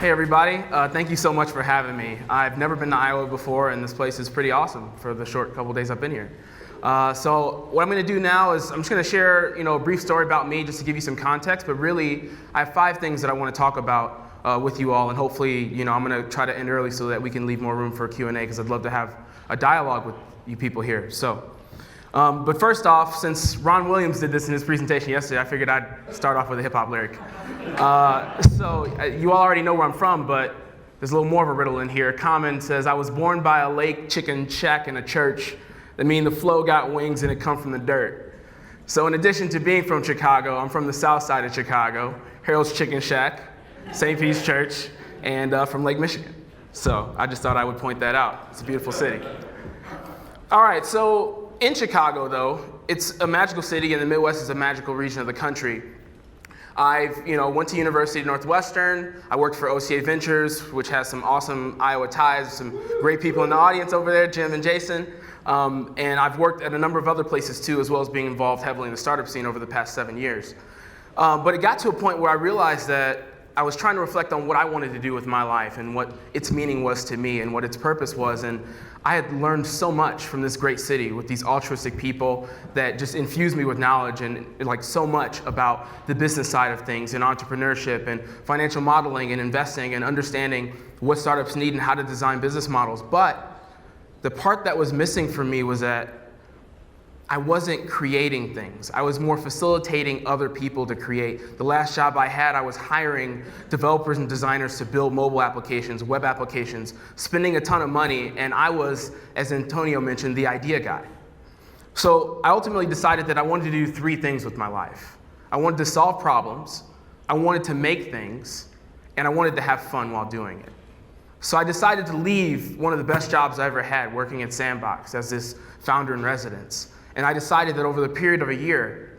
Hey everybody, thank you so much for having me. I've never been to Iowa before, and this place is pretty awesome for the short couple days I've been here. So what I'm going to do now is I'm just going to share a brief story about me just to give you some context, but really I have 5 things that I want to talk about with you all, and hopefully I'm going to try to end early so that we can leave more room for Q&A because I'd love to have a dialogue with you people here. But first off, since Ron Williams did this in his presentation yesterday, I figured I'd start off with a hip-hop lyric. You all already know where I'm from, but there's a little more of a riddle in here. Common says, I was born by a lake, chicken shack, and a church. That mean the flow got wings and it come from the dirt. So in addition to being from Chicago, I'm from the south side of Chicago, Harold's Chicken Shack, St. Pete's Church, and from Lake Michigan. So I just thought I would point that out. It's a beautiful city. All right, so in Chicago, though, it's a magical city, and the Midwest is a magical region of the country. I went to University of Northwestern. I worked for OCA Ventures, which has some awesome Iowa ties, some great people in the audience over there, Jim and Jason. And I've worked at a number of other places too, as well as being involved heavily in the startup scene over the past 7 years. But it got to a point where I realized that I was trying to reflect on what I wanted to do with my life and what its meaning was to me and what its purpose was. And I had learned so much from this great city with these altruistic people that just infused me with knowledge and so much about the business side of things and entrepreneurship and financial modeling and investing and understanding what startups need and how to design business models. But the part that was missing for me was that I wasn't creating things. I was more facilitating other people to create. The last job I had, I was hiring developers and designers to build mobile applications, web applications, spending a ton of money, and I was, as Antonio mentioned, the idea guy. So I ultimately decided that I wanted to do 3 things with my life. I wanted to solve problems, I wanted to make things, and I wanted to have fun while doing it. So I decided to leave one of the best jobs I ever had, working at Sandbox as this founder in residence. And I decided that over the period of a year,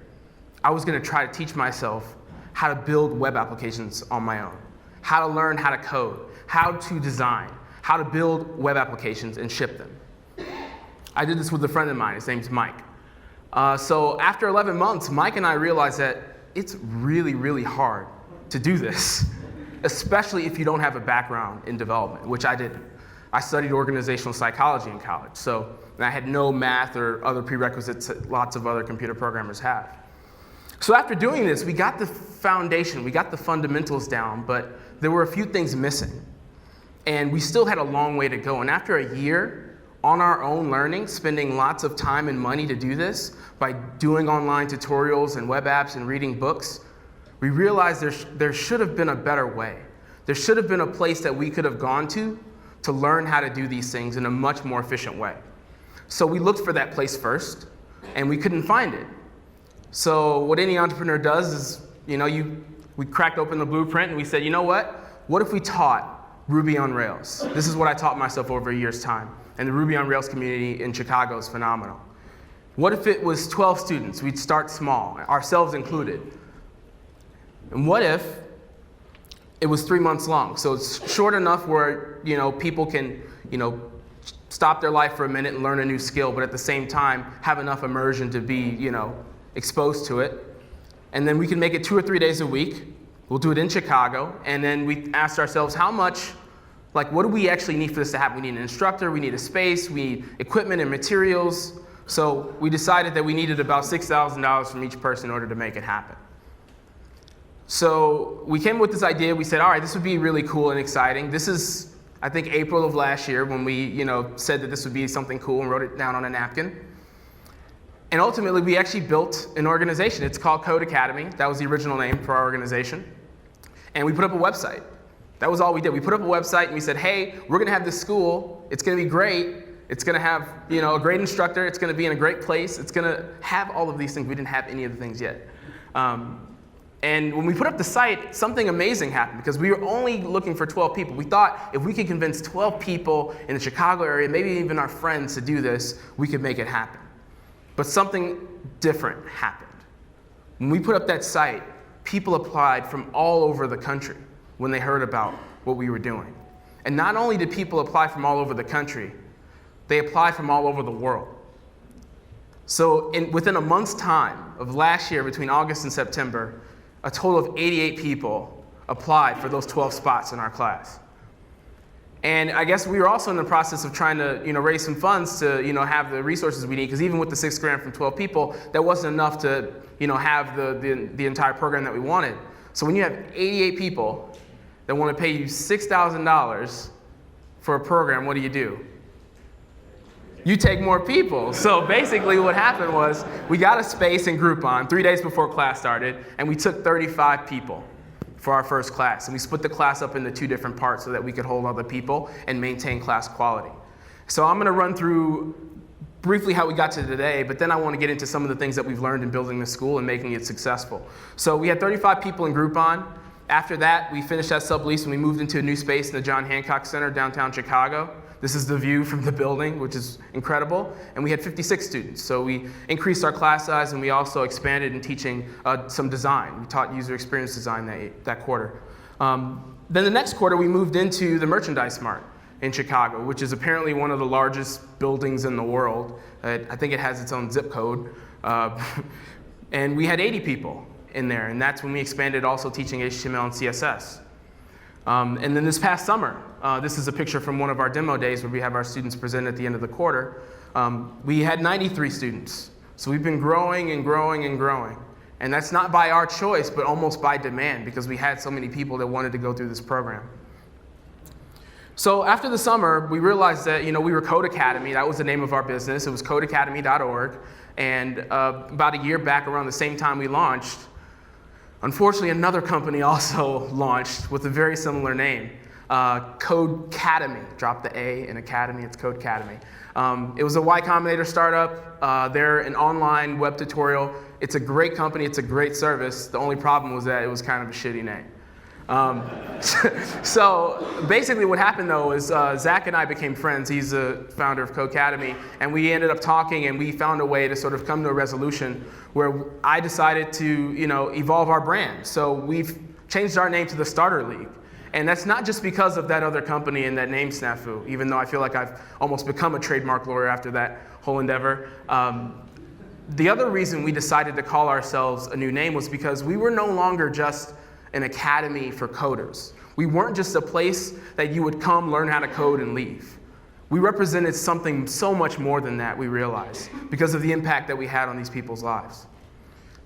I was going to try to teach myself how to build web applications on my own, how to learn how to code, how to design, how to build web applications and ship them. I did this with a friend of mine. His name's Mike. So after 11 months, Mike and I realized that it's really, really hard to do this, especially if you don't have a background in development, which I didn't. I studied organizational psychology in college, and I had no math or other prerequisites that lots of other computer programmers have. So after doing this, we got the foundation, we got the fundamentals down, but there were a few things missing. And we still had a long way to go. And after a year on our own learning, spending lots of time and money to do this, by doing online tutorials and web apps and reading books, we realized there should have been a better way. There should have been a place that we could have gone to learn how to do these things in a much more efficient way. So we looked for that place first, and we couldn't find it. So what any entrepreneur does is, we cracked open the blueprint and we said, you know what? What if we taught Ruby on Rails? This is what I taught myself over a year's time. And the Ruby on Rails community in Chicago is phenomenal. What if it was 12 students? We'd start small, ourselves included. And what if it was 3 months long? So it's short enough where, people can, stop their life for a minute and learn a new skill, but at the same time have enough immersion to be, exposed to it. And then we can make it 2 or 3 days a week. We'll do it in Chicago. And then we asked ourselves, how much, what do we actually need for this to happen? We need an instructor, we need a space, we need equipment and materials. So we decided that we needed about $6,000 from each person in order to make it happen. So we came up with this idea. We said, all right, this would be really cool and exciting. This is, I think, April of last year when we, said that this would be something cool and wrote it down on a napkin. And ultimately, we actually built an organization. It's called Code Academy. That was the original name for our organization. And we put up a website. That was all we did. We put up a website and we said, hey, we're going to have this school. It's going to be great. It's going to have, a great instructor. It's going to be in a great place. It's going to have all of these things. We didn't have any of the things yet. And when we put up the site, something amazing happened because we were only looking for 12 people. We thought if we could convince 12 people in the Chicago area, maybe even our friends to do this, we could make it happen. But something different happened. When we put up that site, people applied from all over the country when they heard about what we were doing. And not only did people apply from all over the country, they applied from all over the world. So within a month's time of last year, between August and September, a total of 88 people applied for those 12 spots in our class. And I guess we were also in the process of trying to, raise some funds to, have the resources we need, because even with the $6,000 from 12 people, that wasn't enough to, have the entire program that we wanted. So when you have 88 people that want to pay you $6,000 for a program, what do? You take more people. So basically what happened was we got a space in Groupon 3 days before class started, and we took 35 people for our first class. And we split the class up into 2 different parts so that we could hold other people and maintain class quality. So I'm going to run through briefly how we got to today, but then I want to get into some of the things that we've learned in building the school and making it successful. So we had 35 people in Groupon. After that, we finished that sublease and we moved into a new space in the John Hancock Center, downtown Chicago. This is the view from the building, which is incredible. And we had 56 students. So we increased our class size, and we also expanded in teaching some design. We taught user experience design that quarter. Then the next quarter, we moved into the Merchandise Mart in Chicago, which is apparently one of the largest buildings in the world. I think it has its own zip code. And we had 80 people in there, and that's when we expanded also teaching HTML and CSS. And then this past summer, this is a picture from one of our demo days where we have our students present at the end of the quarter. We had 93 students. So we've been growing and growing and growing. And that's not by our choice, but almost by demand, because we had so many people that wanted to go through this program. So after the summer, we realized that we were Code Academy. That was the name of our business. It was codeacademy.org. And about a year back, around the same time we launched, unfortunately, another company also launched with a very similar name, Codecademy. Drop the A in Academy, it's Codecademy. It was a Y Combinator startup. They're an online web tutorial. It's a great company, it's a great service. The only problem was that it was kind of a shitty name. So basically what happened though is Zach and I became friends. He's the founder of Codecademy, and we ended up talking, and we found a way to sort of come to a resolution where I decided to evolve our brand. So we've changed our name to the Starter League. And that's not just because of that other company and that name snafu, even though I feel like I've almost become a trademark lawyer after that whole endeavor. The other reason we decided to call ourselves a new name was because we were no longer just an academy for coders. We weren't just a place that you would come, learn how to code, and leave. We represented something so much more than that, we realized, because of the impact that we had on these people's lives.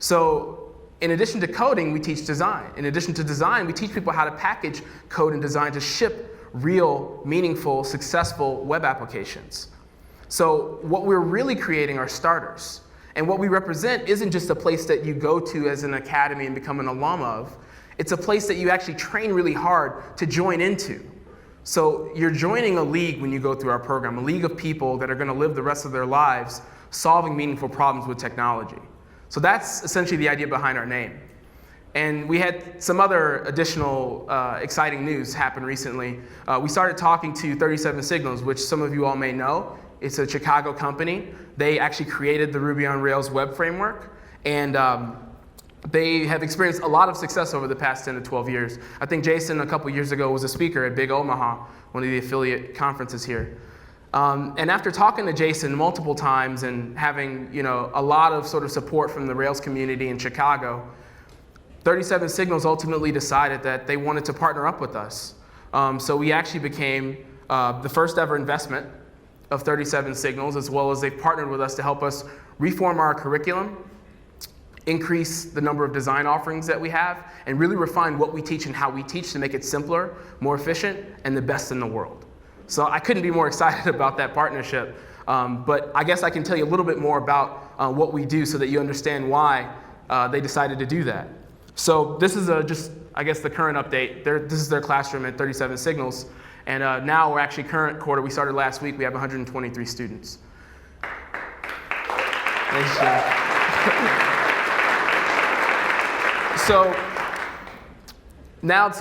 So in addition to coding, we teach design. In addition to design, we teach people how to package code and design to ship real, meaningful, successful web applications. So what we're really creating are starters. And what we represent isn't just a place that you go to as an academy and become an alum of. It's a place that you actually train really hard to join into. So you're joining a league when you go through our program, a league of people that are going to live the rest of their lives solving meaningful problems with technology. So that's essentially the idea behind our name. And we had some other additional exciting news happen recently. We started talking to 37 Signals, which some of you all may know. It's a Chicago company. They actually created the Ruby on Rails web framework. And they have experienced a lot of success over the past 10 to 12 years. I think Jason, a couple years ago, was a speaker at Big Omaha, one of the affiliate conferences here. And after talking to Jason multiple times and having a lot of sort of support from the Rails community in Chicago, 37 Signals ultimately decided that they wanted to partner up with us. So we actually became the first ever investment of 37 Signals, as well as they've partnered with us to help us reform our curriculum, increase the number of design offerings that we have, and really refine what we teach and how we teach to make it simpler, more efficient, and the best in the world. So I couldn't be more excited about that partnership. But I guess I can tell you a little bit more about what we do so that you understand why they decided to do that. So this is just, I guess, the current update. This is their classroom at 37 Signals. And now we're actually current quarter. We started last week. We have 123 students. Thanks, Jeff. So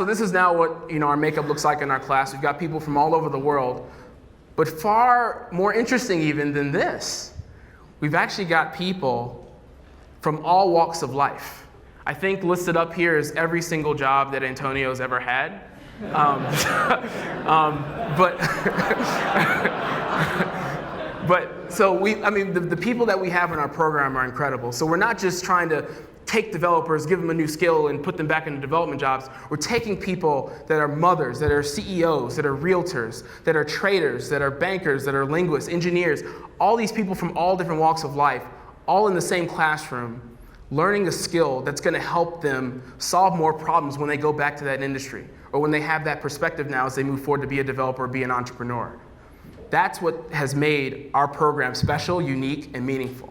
this is now what our makeup looks like in our class. We've got people from all over the world. But far more interesting even than this, we've actually got people from all walks of life. I think listed up here is every single job that Antonio's ever had. But so the people that we have in our program are incredible. So we're not just trying to take developers, give them a new skill, and put them back into development jobs. We're taking people that are mothers, that are CEOs, that are realtors, that are traders, that are bankers, that are linguists, engineers, all these people from all different walks of life, all in the same classroom, learning a skill that's going to help them solve more problems when they go back to that industry, or when they have that perspective now as they move forward to be a developer or be an entrepreneur. That's what has made our program special, unique, and meaningful.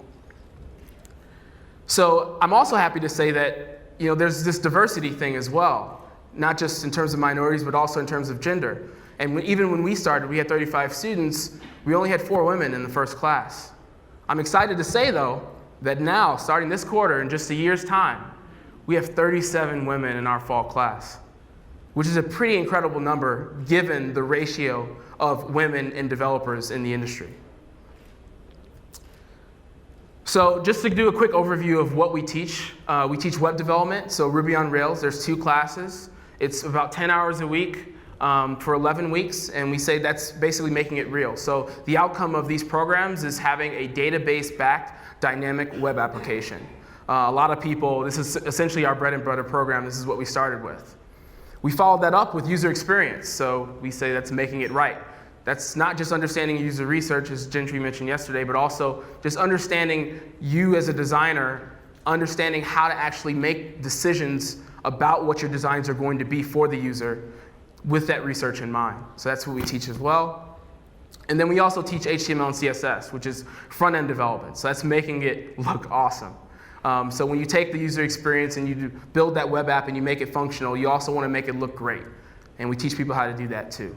So I'm also happy to say that there's this diversity thing as well, not just in terms of minorities, but also in terms of gender. And even when we started, we had 35 students. We only had 4 women in the first class. I'm excited to say, though, that now, starting this quarter, in just a year's time, we have 37 women in our fall class, which is a pretty incredible number given the ratio of women and developers in the industry. So just to do a quick overview of what we teach web development, so Ruby on Rails. There's 2 classes. It's about 10 hours a week for 11 weeks, and we say that's basically making it real. So the outcome of these programs is having a database-backed dynamic web application. A lot of people, this is essentially our bread and butter program. This is what we started with. We followed that up with user experience, so we say that's making it right. That's not just understanding user research, as Gentry mentioned yesterday, but also just understanding you as a designer, understanding how to actually make decisions about what your designs are going to be for the user with that research in mind. So that's what we teach as well. And then we also teach HTML and CSS, which is front-end development. So that's making it look awesome. So when you take the user experience and you build that web app and you make it functional, you also want to make it look great. And we teach people how to do that too.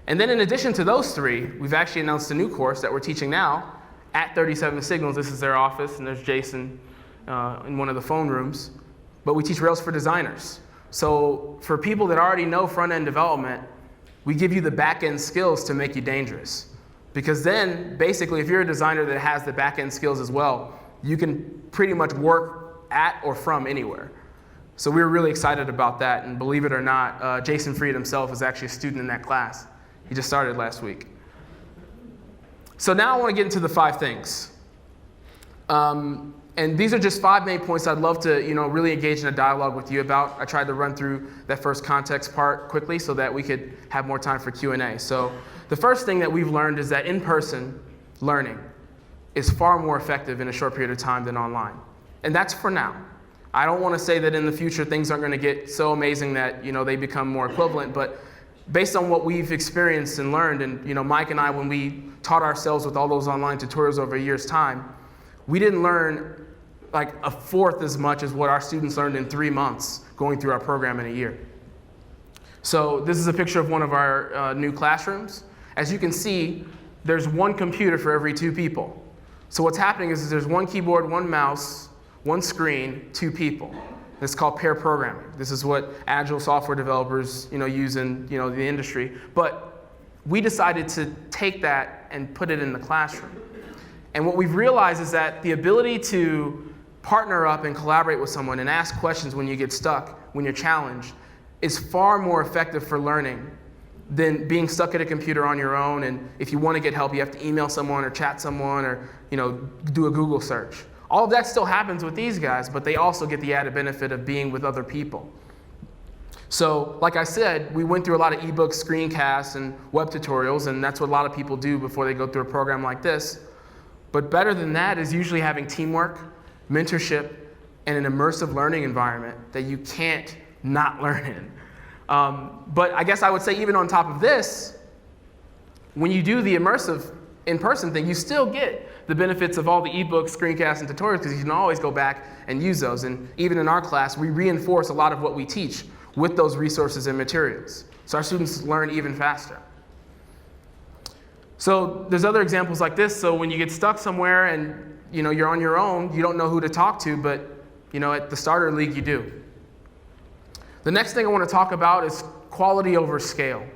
And then in addition to those 3, we've actually announced a new course that we're teaching now at 37 Signals. This is their office, and there's Jason in one of the phone rooms. But we teach Rails for designers. So for people that already know front-end development, we give you the back-end skills to make you dangerous. Because then, basically, if you're a designer that has the back-end skills as well, you can pretty much work at or from anywhere. So we were really excited about that, and believe it or not, Jason Fried himself is actually a student in that class. He just started last week. So now I want to get into the 5 things. And these are just 5 main points I'd love to really engage in a dialogue with you about. I tried to run through that first context part quickly so that we could have more time for Q&A. So the first thing that we've learned is that in-person learning is far more effective in a short period of time than online. And that's for now. I don't want to say that in the future things aren't going to get so amazing that they become more equivalent, but based on what we've experienced and learned, and Mike and I, when we taught ourselves with all those online tutorials over a year's time, we didn't learn like a fourth as much as what our students learned in 3 months going through our program in a year. So this is a picture of one of our new classrooms. As you can see, there's 1 computer for every 2 people. So what's happening is there's 1 keyboard, 1 mouse, 1 screen, 2 people. It's called pair programming. This is what agile software developers use in the industry. But we decided to take that and put it in the classroom. And what we've realized is that the ability to partner up and collaborate with someone and ask questions when you get stuck, when you're challenged, is far more effective for learning than being stuck at a computer on your own. And if you want to get help, you have to email someone or chat someone or do a Google search. All of that still happens with these guys, but they also get the added benefit of being with other people. So, like I said, we went through a lot of ebooks, screencasts, and web tutorials, and that's what a lot of people do before they go through a program like this. But better than that is usually having teamwork, mentorship, and an immersive learning environment that you can't not learn in. But I guess I would say even on top of this, when you do the immersive in-person thing, you still get the benefits of all the ebooks, screencasts, and tutorials because you can always go back and use those. And even in our class, we reinforce a lot of what we teach with those resources and materials. So our students learn even faster. So there's other examples like this. So when you get stuck somewhere and you're on your own, you don't know who to talk to, but at the starter league you do. The next thing I want to talk about is quality over scale.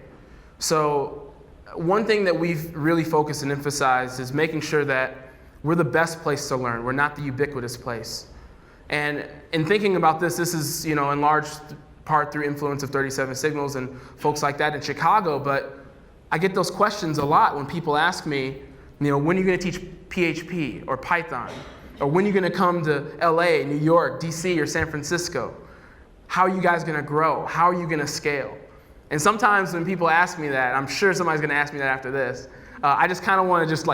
So one thing that we've really focused and emphasized is making sure that we're the best place to learn. We're not the ubiquitous place. And in thinking about this is in large part through influence of 37 Signals and folks like that in Chicago, but I get those questions a lot when people ask me, when are you going to teach PHP or Python Or when are you going to come to LA, New York, DC, or San Francisco? How are you guys going to grow? How are you going to scale? And sometimes when people ask me that, I'm sure somebody's going to ask me that after this, I just kind of want to just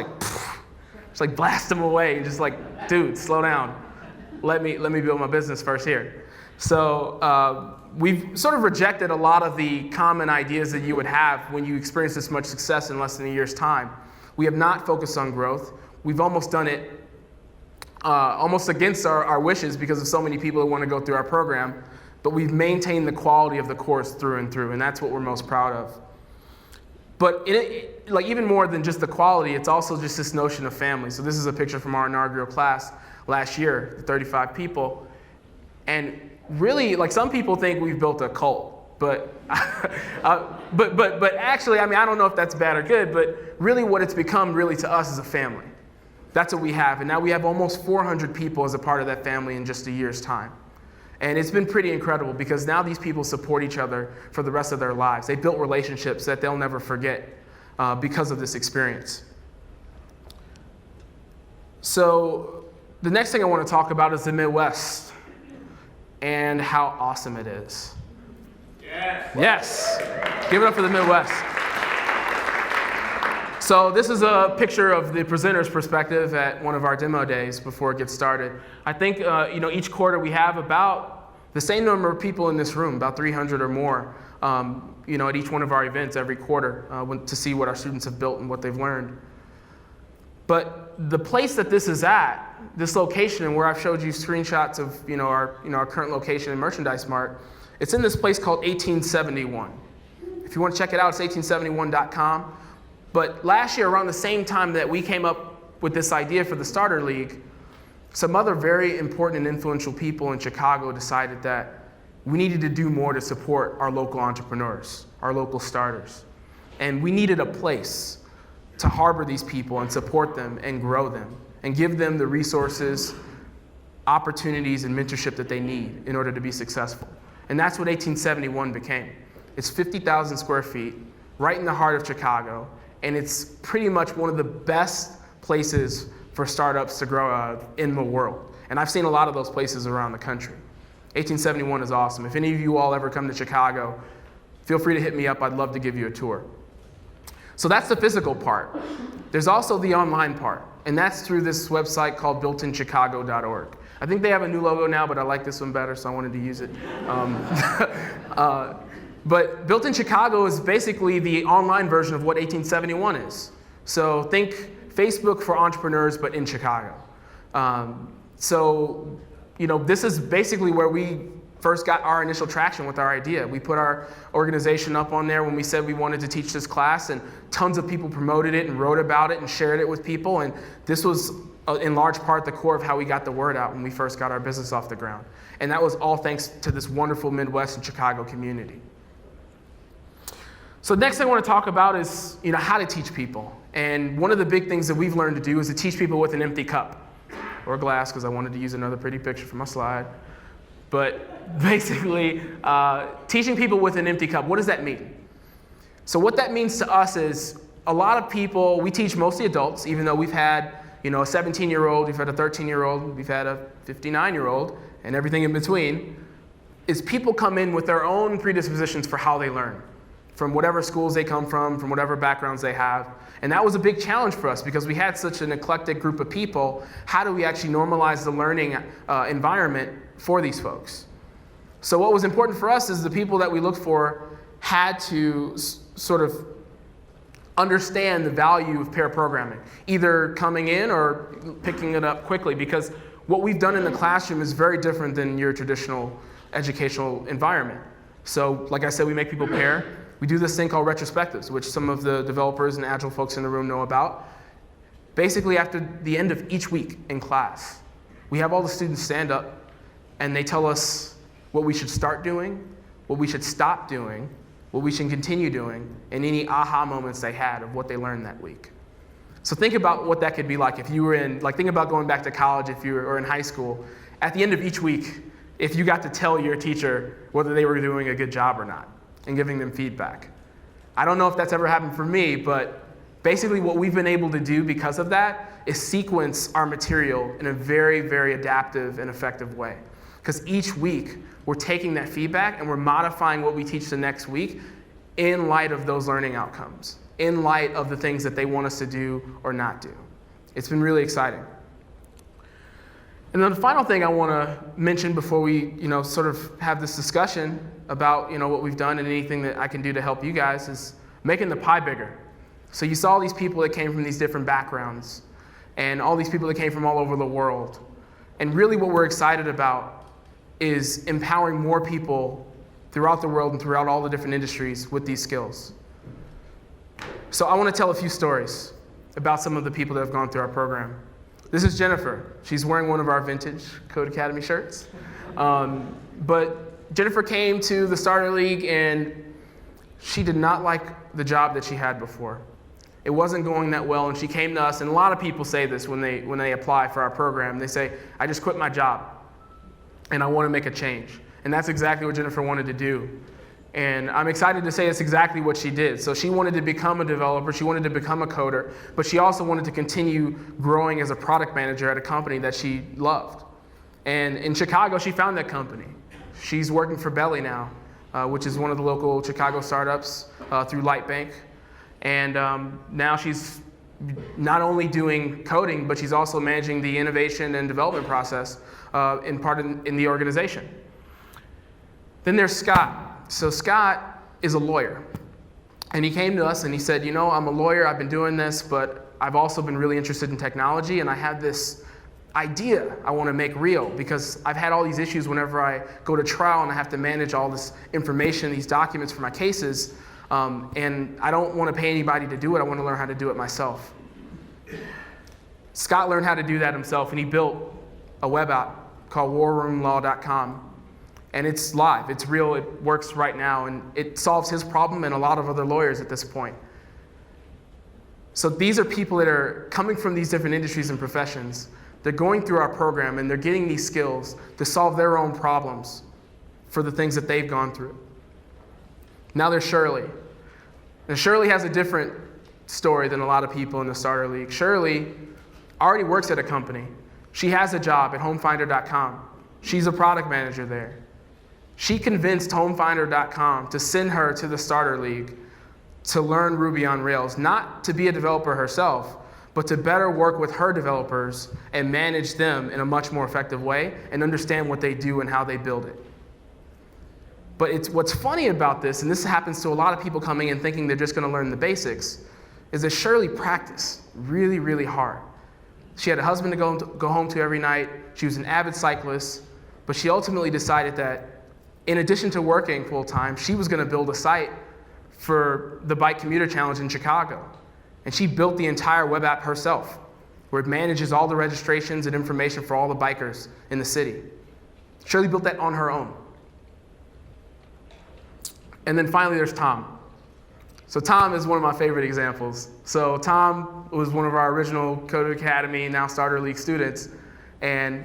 blast them away and just like, dude, slow down. Let me build my business first here. So we've sort of rejected a lot of the common ideas that you would have when you experience this much success in less than a year's time. We have not focused on growth. We've almost done it almost against our wishes because of so many people who want to go through our program, but we've maintained the quality of the course through and through, and that's what we're most proud of. But like even more than just the quality, it's also just this notion of family. So this is a picture from our inaugural class last year, 35 people. And really, like some people think we've built a cult, but actually, I mean, I don't know if that's bad or good, but really what it's become really to us is a family. That's what we have. And now we have almost 400 people as a part of that family in just a year's time. And it's been pretty incredible because now these people support each other for the rest of their lives. They built relationships that they'll never forget because of this experience. So the next thing I want to talk about is the Midwest and how awesome it is. Yes. Give it up for the Midwest. So this is a picture of the presenter's perspective at one of our demo days before it gets started. I think each quarter we have about the same number of people in this room, about 300 or more, at each one of our events every quarter to see what our students have built and what they've learned. But the place that this is at, this location where I've showed you screenshots of our current location in Merchandise Mart, it's in this place called 1871. If you want to check it out, it's 1871.com. But last year, around the same time that we came up with this idea for the Starter League, some other very important and influential people in Chicago decided that we needed to do more to support our local entrepreneurs, our local starters. And we needed a place to harbor these people and support them and grow them and give them the resources, opportunities, and mentorship that they need in order to be successful. And that's what 1871 became. It's 50,000 square feet, right in the heart of Chicago. And it's pretty much one of the best places for startups to grow in the world. And I've seen a lot of those places around the country. 1871 is awesome. If any of you all ever come to Chicago, feel free to hit me up. I'd love to give you a tour. So that's the physical part. There's also the online part, and that's through this website called builtinchicago.org. I think they have a new logo now, but I like this one better, so I wanted to use it. But Built in Chicago is basically the online version of what 1871 is. So think Facebook for entrepreneurs, but in Chicago. This is basically where we first got our initial traction with our idea. We put our organization up on there when we said we wanted to teach this class, and tons of people promoted it and wrote about it and shared it with people. And this was, in large part, the core of how we got the word out when we first got our business off the ground. And that was all thanks to this wonderful Midwest and Chicago community. So next thing I want to talk about is how to teach people. And one of the big things that we've learned to do is to teach people with an empty cup or glass, because I wanted to use another pretty picture for my slide. But basically, teaching people with an empty cup, what does that mean? So what that means to us is a lot of people, we teach mostly adults, even though we've had a 17-year-old, we've had a 13-year-old, we've had a 59-year-old, and everything in between, is people come in with their own predispositions for how they learn, from whatever schools they come from whatever backgrounds they have. And that was a big challenge for us because we had such an eclectic group of people. How do we actually normalize the learning environment for these folks? So what was important for us is the people that we looked for had to sort of understand the value of pair programming, either coming in or picking it up quickly, because what we've done in the classroom is very different than your traditional educational environment. So like I said, we make people pair. We do this thing called retrospectives, which some of the developers and Agile folks in the room know about. Basically, after the end of each week in class, we have all the students stand up and they tell us what we should start doing, what we should stop doing, what we should continue doing, and any aha moments they had of what they learned that week. So think about what that could be like if you were think about going back to college or in high school. At the end of each week, if you got to tell your teacher whether they were doing a good job or not, and giving them feedback. I don't know if that's ever happened for me, but Basically, what we've been able to do because of that is sequence our material in a very, very adaptive and effective way. Because each week, we're taking that feedback and we're modifying what we teach the next week in light of those learning outcomes, in light of the things that they want us to do or not do. It's been really exciting. And then the final thing I want to mention before we, sort of have this discussion about, what we've done and anything that I can do to help you guys is making the pie bigger. So you saw these people that came from these different backgrounds and all these people that came from all over the world. And really what we're excited about is empowering more people throughout the world and throughout all the different industries with these skills. So I want to tell a few stories about some of the people that have gone through our program. This is Jennifer. She's wearing one of our vintage Code Academy shirts. But Jennifer came to the Starter League and she did not like the job that she had before. It wasn't going that well, and she came to us, and a lot of people say this when they apply for our program. They say, I just quit my job, and I want to make a change. And that's exactly what Jennifer wanted to do. And I'm excited to say it's exactly what she did. So she wanted to become a developer, she wanted to become a coder, but she also wanted to continue growing as a product manager at a company that she loved. And in Chicago, she found that company. She's working for Belly now, which is one of the local Chicago startups through Lightbank. And now she's not only doing coding, but she's also managing the innovation and development process in the organization. Then there's Scott. So Scott is a lawyer. And he came to us and he said, I'm a lawyer, I've been doing this, but I've also been really interested in technology, and I have this idea I want to make real because I've had all these issues whenever I go to trial and I have to manage all this information, these documents for my cases. And I don't want to pay anybody to do it. I want to learn how to do it myself. Scott learned how to do that himself, and he built a web app called warroomlaw.com. And it's live. It's real. It works right now. And it solves his problem and a lot of other lawyers at this point. So these are people that are coming from these different industries and professions. They're going through our program, and they're getting these skills to solve their own problems for the things that they've gone through. Now there's Shirley. And Shirley has a different story than a lot of people in the Starter League. Shirley already works at a company. She has a job at homefinder.com. She's a product manager there. She convinced homefinder.com to send her to the Starter League to learn Ruby on Rails, not to be a developer herself, but to better work with her developers and manage them in a much more effective way and understand what they do and how they build it. But what's funny about this, and this happens to a lot of people coming in thinking they're just going to learn the basics, is that Shirley practiced really, really hard. She had a husband to go home to every night. She was an avid cyclist, but she ultimately decided that in addition to working full-time, she was going to build a site for the Bike Commuter Challenge in Chicago. And she built the entire web app herself, where it manages all the registrations and information for all the bikers in the city. Shirley built that on her own. And then finally, there's Tom. So Tom is one of my favorite examples. So Tom was one of our original Code Academy, now Starter League students. And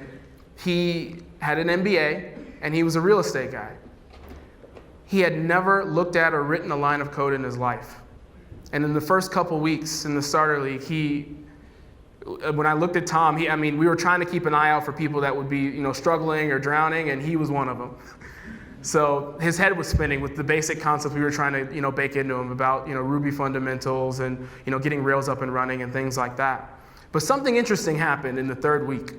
he had an MBA, and he was a real estate guy. He had never looked at or written a line of code in his life. And in the first couple weeks in the Starter League, when I looked at Tom, we were trying to keep an eye out for people that would be, struggling or drowning, and he was one of them. So his head was spinning with the basic concepts we were trying to, bake into him about, Ruby fundamentals and, getting Rails up and running and things like that. But something interesting happened in the third week.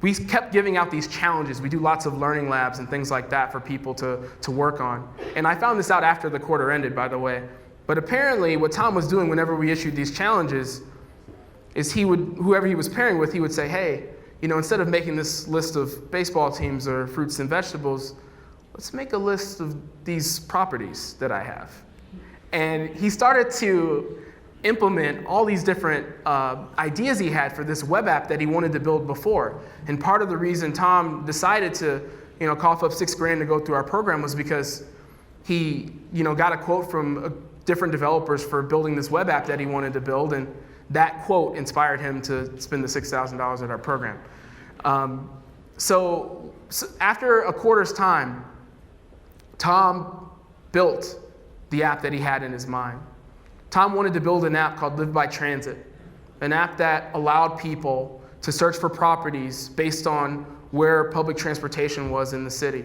We kept giving out these challenges. We do lots of learning labs and things like that for people to work on. And I found this out after the quarter ended, by the way. But apparently what Tom was doing whenever we issued these challenges is whoever he was pairing with, he would say, hey, instead of making this list of baseball teams or fruits and vegetables, let's make a list of these properties that I have. And he started to implement all these different ideas he had for this web app that he wanted to build before. And part of the reason Tom decided to, cough up $6,000 to go through our program was because he, got a quote from different developers for building this web app that he wanted to build, and that quote inspired him to spend the $6,000 at our program. So after a quarter's time, Tom built the app that he had in his mind. Tom wanted to build an app called Live by Transit, an app that allowed people to search for properties based on where public transportation was in the city.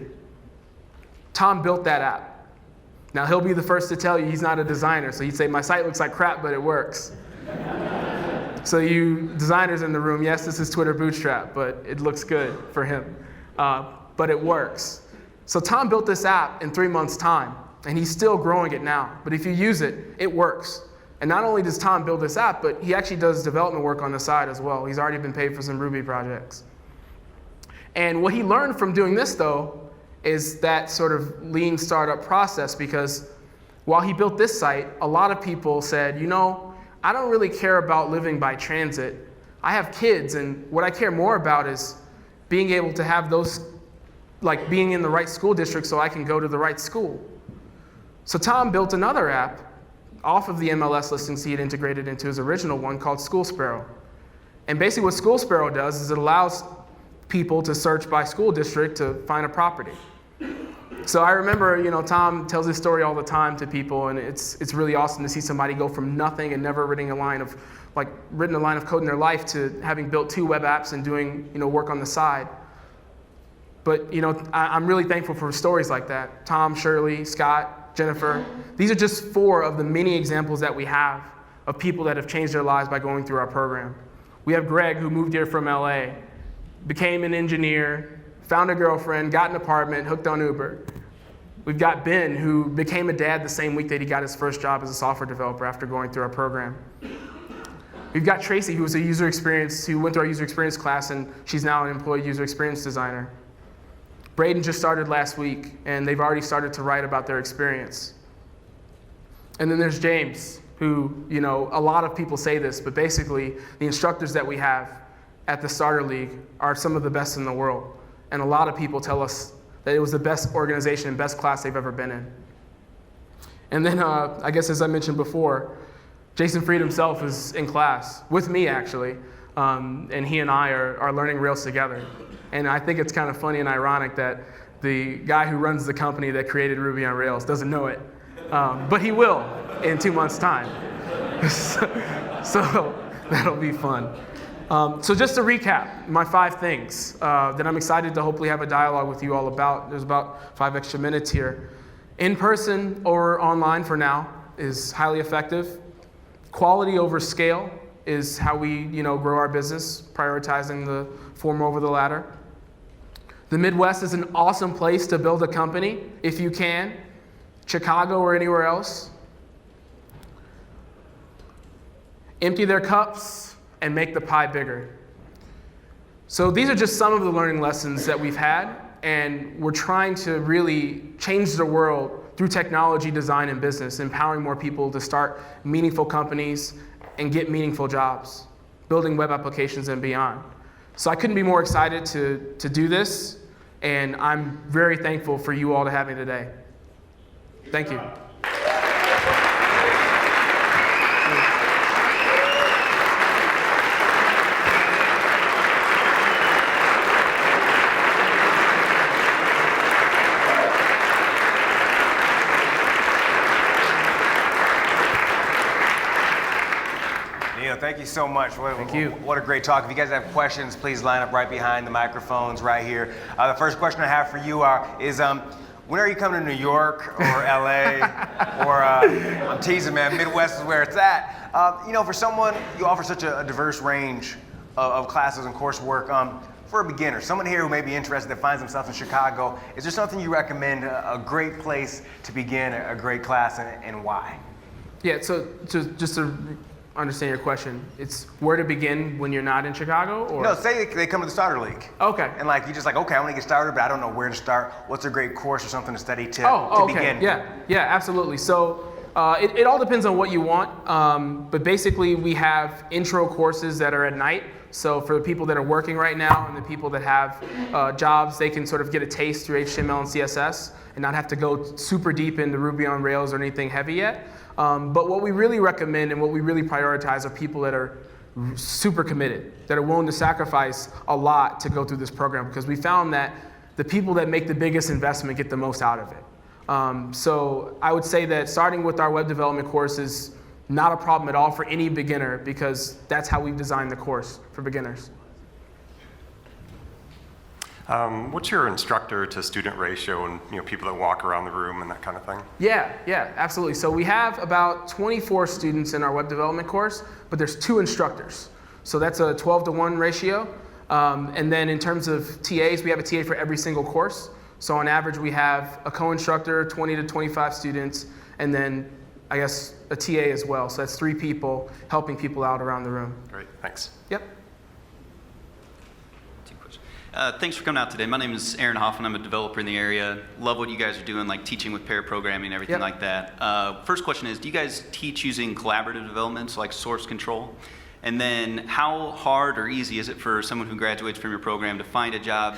Tom built that app. Now, he'll be the first to tell you he's not a designer, so he'd say, my site looks like crap, but it works. So you designers in the room, yes, this is Twitter Bootstrap, but it looks good for him. But it works. So Tom built this app in 3 months' time, and he's still growing it now. But if you use it, it works. And not only does Tom build this app, but he actually does development work on the side as well. He's already been paid for some Ruby projects. And what he learned from doing this, though, is that sort of lean startup process, because while he built this site, a lot of people said, you know, I don't really care about living by transit. I have kids, and what I care more about is being able to have those, like being in the right school district so I can go to the right school. So Tom built another app off of the MLS listings he had integrated into his original one called School Sparrow. And basically what School Sparrow does is it allows people to search by school district to find a property. So I remember, you know, Tom tells this story all the time to people, and it's really awesome to see somebody go from nothing and never written a line of code in their life to having built 2 web apps and doing, you know, work on the side. But, you know, I'm really thankful for stories like that. Tom, Shirley, Scott, Jennifer. These are just 4 of the many examples that we have of people that have changed their lives by going through our program. We have Greg, who moved here from LA, became an engineer, found a girlfriend, got an apartment, hooked on Uber. We've got Ben, who became a dad the same week that he got his first job as a software developer after going through our program. We've got Tracy, who was who went through our user experience class, and she's now an employee user experience designer. Braden just started last week, and they've already started to write about their experience. And then there's James, who, you know, a lot of people say this, but basically the instructors that we have at the Starter League are some of the best in the world. And a lot of people tell us that it was the best organization and best class they've ever been in. And then, I guess as I mentioned before, Jason Fried himself is in class, with me actually, and he and I are learning Rails together. And I think it's kind of funny and ironic that the guy who runs the company that created Ruby on Rails doesn't know it, but he will in 2 months' time. So that'll be fun. So just to recap, my 5 things that I'm excited to hopefully have a dialogue with you all about. There's about 5 extra minutes here. In person or online for now is highly effective. Quality over scale is how we, you know, grow our business, prioritizing the former over the latter. The Midwest is an awesome place to build a company if you can. Chicago or anywhere else. Empty their cups and make the pie bigger. So these are just some of the learning lessons that we've had, and we're trying to really change the world through technology, design, and business, empowering more people to start meaningful companies and get meaningful jobs, building web applications and beyond. So I couldn't be more excited to do this, and I'm very thankful for you all to have me today. Thank you. Thank you so much. Thank you. What a great talk. If you guys have questions, please line up right behind the microphones right here. The first question I have for you is, when are you coming to New York or LA? Or, I'm teasing, man, Midwest is where it's at. You know, for someone, you offer such a diverse range of classes and coursework. For a beginner, someone here who may be interested that finds themselves in Chicago, is there something you recommend, a great place to begin a great class, and why? Yeah, so just to understand your question, it's where to begin when you're not in Chicago? Or? No, say they come to the Starter League. Okay. And like, you just like, okay, I want to get started, but I don't know where to start. What's a great course or something to study to begin? Yeah, absolutely. So it all depends on what you want, but basically we have intro courses that are at night. So for the people that are working right now and the people that have jobs, they can sort of get a taste through HTML and CSS and not have to go super deep into Ruby on Rails or anything heavy yet. But what we really recommend and what we really prioritize are people that are super committed, that are willing to sacrifice a lot to go through this program, because we found that the people that make the biggest investment get the most out of it. So I would say that starting with our web development course is not a problem at all for any beginner, because that's how we've designed the course for beginners. What's your instructor to student ratio and people that walk around the room and that kind of thing? Yeah, absolutely. So we have about 24 students in our web development course, but there's 2 instructors. So that's a 12-to-1 ratio. And then in terms of TAs, we have a TA for every single course. So on average, we have a co-instructor, 20 to 25 students, and then I guess a TA as well. So that's 3 people helping people out around the room. Great, thanks. Yep. Thanks for coming out today. My name is Aaron Hoffman. I'm a developer in the area. Love what you guys are doing, like teaching with pair programming, everything like that. First question is, do you guys teach using collaborative development, so like source control? And then how hard or easy is it for someone who graduates from your program to find a job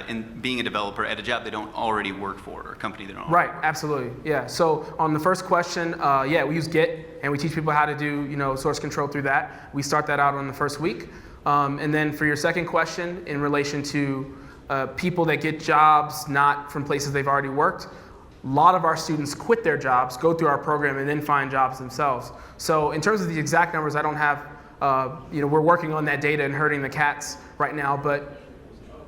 in being a developer at a job they don't already work for, or a company they don't already work for? Absolutely. Yeah. So on the first question, we use Git, and we teach people how to do source control through that. We start that out on the first week. And then for your second question, in relation to people that get jobs not from places they've already worked, a lot of our students quit their jobs, go through our program, and then find jobs themselves. So in terms of the exact numbers, I don't have, we're working on that data and herding the cats right now, but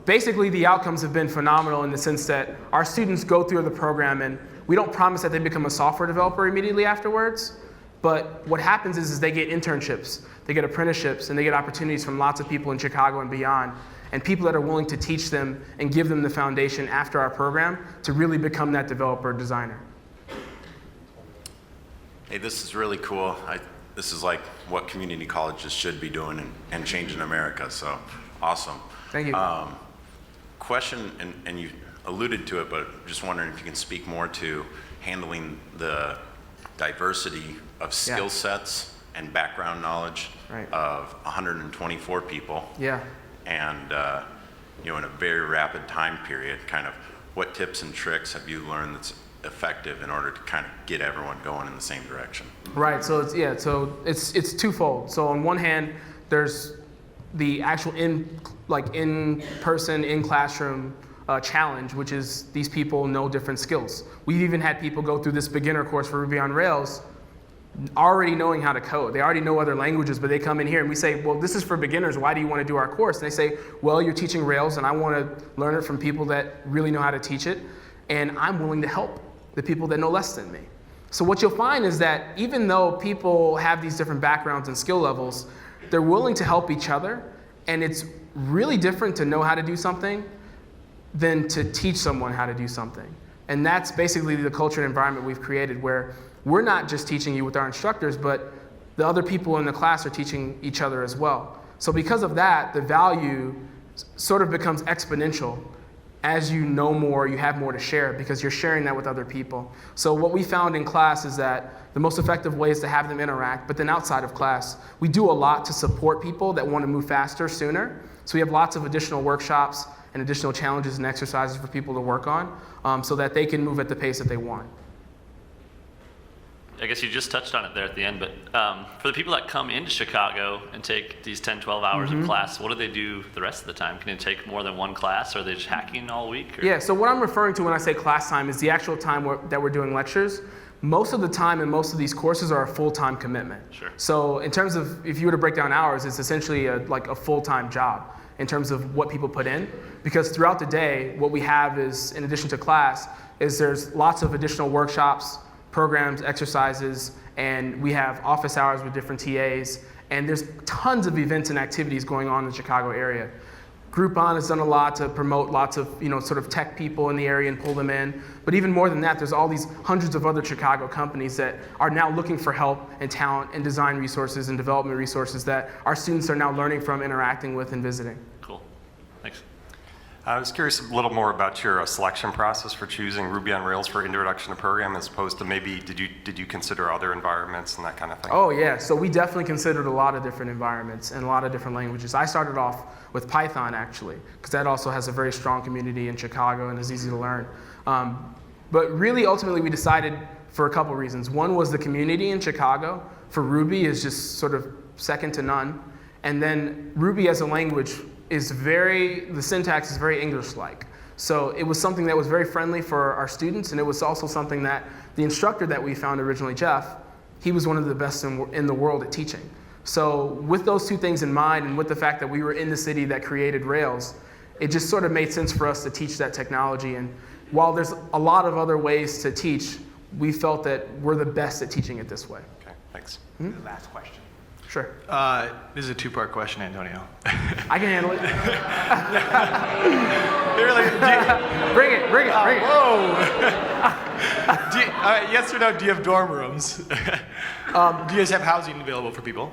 basically the outcomes have been phenomenal in the sense that our students go through the program, and we don't promise that they become a software developer immediately afterwards. But what happens is they get internships, they get apprenticeships, and they get opportunities from lots of people in Chicago and beyond, and people that are willing to teach them and give them the foundation after our program to really become that developer designer. Hey, this is really cool. This is like what community colleges should be doing and changing America, so awesome. Thank you. Question, and you alluded to it, but just wondering if you can speak more to handling the diversity of skill sets and background knowledge of 124 people. Yeah. And in a very rapid time period, kind of what tips and tricks have you learned that's effective in order to kind of get everyone going in the same direction? Right. So it's twofold. So on one hand, there's the actual in-person, in-classroom challenge, which is these people know different skills. We've even had people go through this beginner course for Ruby on Rails already knowing how to code. They already know other languages, but they come in here and we say, well, this is for beginners. Why do you want to do our course? And they say, well, you're teaching Rails and I want to learn it from people that really know how to teach it. And I'm willing to help the people that know less than me. So what you'll find is that even though people have these different backgrounds and skill levels, they're willing to help each other. And it's really different to know how to do something than to teach someone how to do something. And that's basically the culture and environment we've created, where we're not just teaching you with our instructors, but the other people in the class are teaching each other as well. So because of that, the value sort of becomes exponential. As you know more, you have more to share because you're sharing that with other people. So what we found in class is that the most effective way is to have them interact, but then outside of class, we do a lot to support people that want to move faster, sooner. So we have lots of additional workshops and additional challenges and exercises for people to work on so that they can move at the pace that they want. I guess you just touched on it there at the end, but for the people that come into Chicago and take these 10, 12 hours of class, what do they do the rest of the time? Can they take more than one class, or are they just hacking all week? Or? Yeah, so what I'm referring to when I say class time is the actual time that we're doing lectures. Most of the time in most of these courses are a full-time commitment. Sure. So in terms of, if you were to break down hours, it's essentially like a full-time job in terms of what people put in. Because throughout the day, what we have is, in addition to class, is there's lots of additional workshops, programs, exercises, and we have office hours with different TAs, and there's tons of events and activities going on in the Chicago area. Groupon has done a lot to promote lots of sort of tech people in the area and pull them in, but even more than that, there's all these hundreds of other Chicago companies that are now looking for help and talent and design resources and development resources that our students are now learning from, interacting with, and visiting. Cool, thanks. I was curious a little more about your selection process for choosing Ruby on Rails for introduction to program, as opposed to maybe did you consider other environments and that kind of thing? Oh yeah, so we definitely considered a lot of different environments and a lot of different languages. I started off with Python actually, because that also has a very strong community in Chicago and is easy to learn. But really ultimately we decided for a couple reasons. One was the community in Chicago for Ruby is just sort of second to none. And then Ruby as a language is the syntax is very English-like. So it was something that was very friendly for our students, and it was also something that the instructor that we found originally, Jeff, he was one of the best in the world at teaching. So with those two things in mind, and with the fact that we were in the city that created Rails, it just sort of made sense for us to teach that technology. And while there's a lot of other ways to teach, we felt that we're the best at teaching it this way. Okay, thanks. The last question. Sure. This is a two-part question, Antonio. I can handle it. Bring it. Whoa. Yes or no, do you have dorm rooms? Do you guys have housing available for people?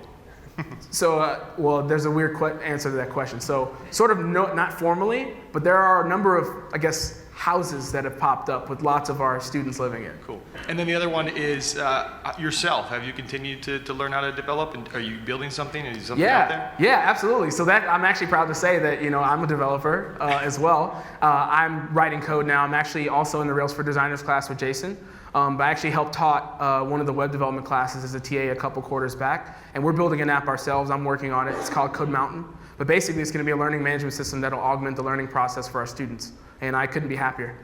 So, well, there's a weird answer to that question. So, sort of not formally, but there are a number of, I guess, houses that have popped up with lots of our students living in. Cool. And then the other one is yourself. Have you continued to learn how to develop? And are you building something? Is something out there? Yeah, absolutely. So that I'm actually proud to say that I'm a developer as well. I'm writing code now. I'm actually also in the Rails for Designers class with Jason. But I actually helped taught one of the web development classes as a TA a couple quarters back, and we're building an app ourselves. I'm working on it. It's called Code Mountain. But basically, it's going to be a learning management system that'll augment the learning process for our students, and I couldn't be happier.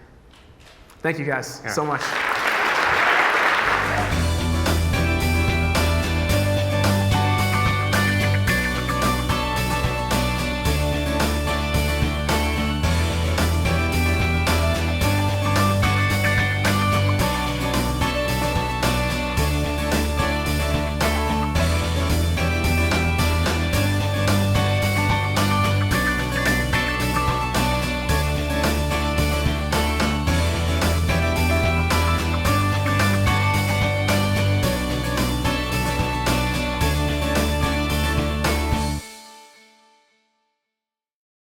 Thank you guys so much.